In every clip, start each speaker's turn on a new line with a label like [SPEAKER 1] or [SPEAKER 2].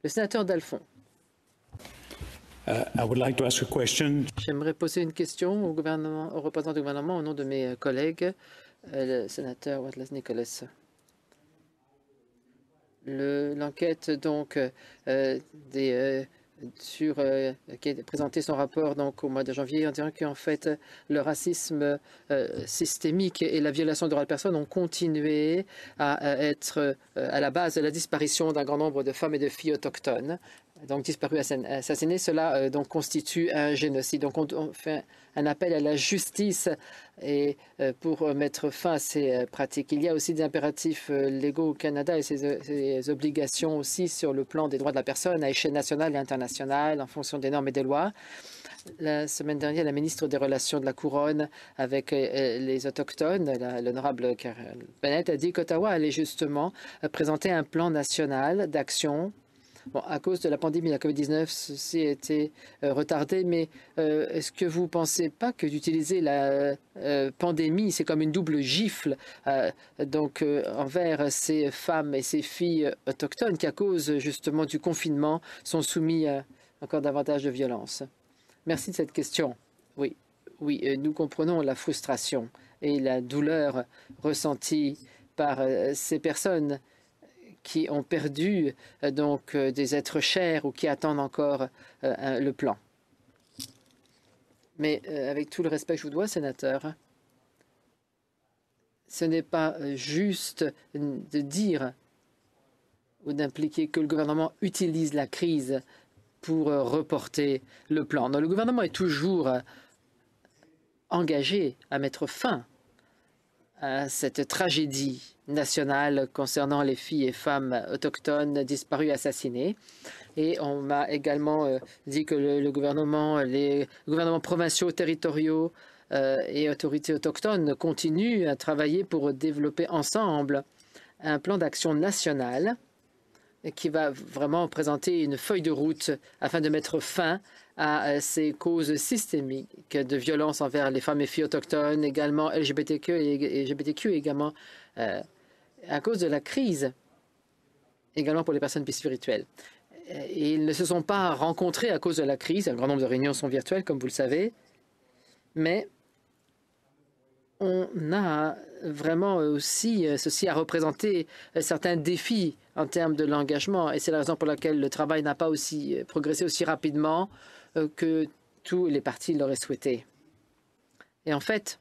[SPEAKER 1] Le sénateur Dalphond.
[SPEAKER 2] I would like to ask a question.
[SPEAKER 1] J'aimerais poser une question au gouvernement, au représentant du gouvernement au nom de mes collègues, le sénateur Wallace Nicholas. L'enquête donc qui a présenté son rapport donc au mois de janvier en disant qu'en fait le racisme systémique et la violation des droits de personnes ont continué à être à la base de la disparition d'un grand nombre de femmes et de filles autochtones. Donc disparues, assassinées, cela donc constitue un génocide. Donc on fait un appel à la justice et pour mettre fin à ces pratiques. Il y a aussi des impératifs légaux au Canada et ses obligations aussi sur le plan des droits de la personne à échelle nationale et internationale en fonction des normes et des lois. La semaine dernière, la ministre des Relations de la Couronne avec les Autochtones, l'honorable Carol Bennett, a dit qu'Ottawa allait justement présenter un plan national d'action. Bon, à cause de la pandémie de la COVID-19, ceci a été retardé, mais est-ce que vous ne pensez pas que d'utiliser la pandémie, c'est comme une double gifle envers ces femmes et ces filles autochtones qui, à cause justement du confinement, sont soumis à encore davantage de violence? Merci de cette question. Oui, nous comprenons la frustration et la douleur ressentie par ces personnes qui ont perdu des êtres chers ou qui attendent encore le plan. Mais avec tout le respect que je vous dois, sénateur, ce n'est pas juste de dire ou d'impliquer que le gouvernement utilise la crise pour reporter le plan. Non, le gouvernement est toujours engagé à mettre fin à cette tragédie nationale concernant les filles et femmes autochtones disparues et assassinées. Et on m'a également dit que les gouvernements provinciaux, territoriaux et autorités autochtones continuent à travailler pour développer ensemble un plan d'action national qui va vraiment présenter une feuille de route afin de mettre fin à ces causes systémiques de violence envers les femmes et filles autochtones, également LGBTQ et LGBTQ, également à cause de la crise, également pour les personnes bispirituelles. Et ils ne se sont pas rencontrés à cause de la crise. Un grand nombre de réunions sont virtuelles, comme vous le savez, mais on a vraiment aussi ceci à représenter certains défis en termes de l'engagement. Et c'est la raison pour laquelle le travail n'a pas aussi progressé aussi rapidement que tous les partis l'auraient souhaité. Et en fait,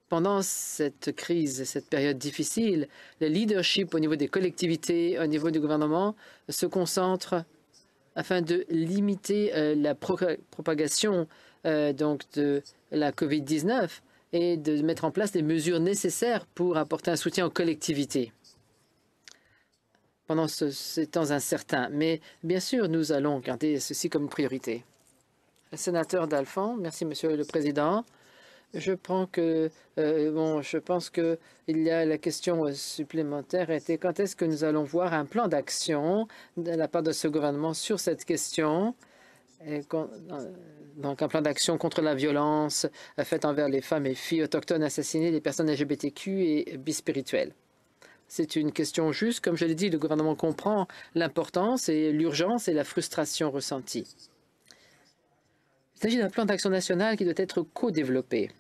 [SPEAKER 1] pendant cette crise, cette période difficile, le leadership au niveau des collectivités, au niveau du gouvernement, se concentre afin de limiter la propagation de la COVID-19 et de mettre en place les mesures nécessaires pour apporter un soutien aux collectivités pendant ces temps incertains. Mais bien sûr, nous allons garder ceci comme une priorité. Le sénateur Dalphond, merci, Monsieur le Président. Je pense qu'il y a la question supplémentaire était quand est-ce que nous allons voir un plan d'action de la part de ce gouvernement sur cette question. Donc un plan d'action contre la violence faite envers les femmes et filles autochtones assassinées, les personnes LGBTQ et bispirituelles. C'est une question juste. Comme je l'ai dit, le gouvernement comprend l'importance et l'urgence et la frustration ressentie. Il s'agit d'un plan d'action national qui doit être co-développé.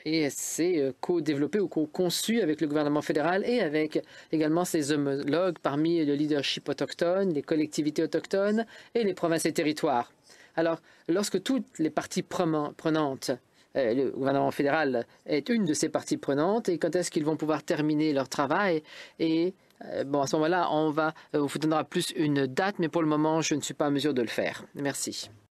[SPEAKER 1] Et c'est co-développé ou co-conçu avec le gouvernement fédéral et avec également ses homologues parmi le leadership autochtone, les collectivités autochtones et les provinces et territoires. Alors, lorsque toutes les parties prenantes, le gouvernement fédéral est une de ces parties prenantes, et quand est-ce qu'ils vont pouvoir terminer leur travail? Et à ce moment-là, on vous donnera plus une date, mais pour le moment, je ne suis pas en mesure de le faire. Merci.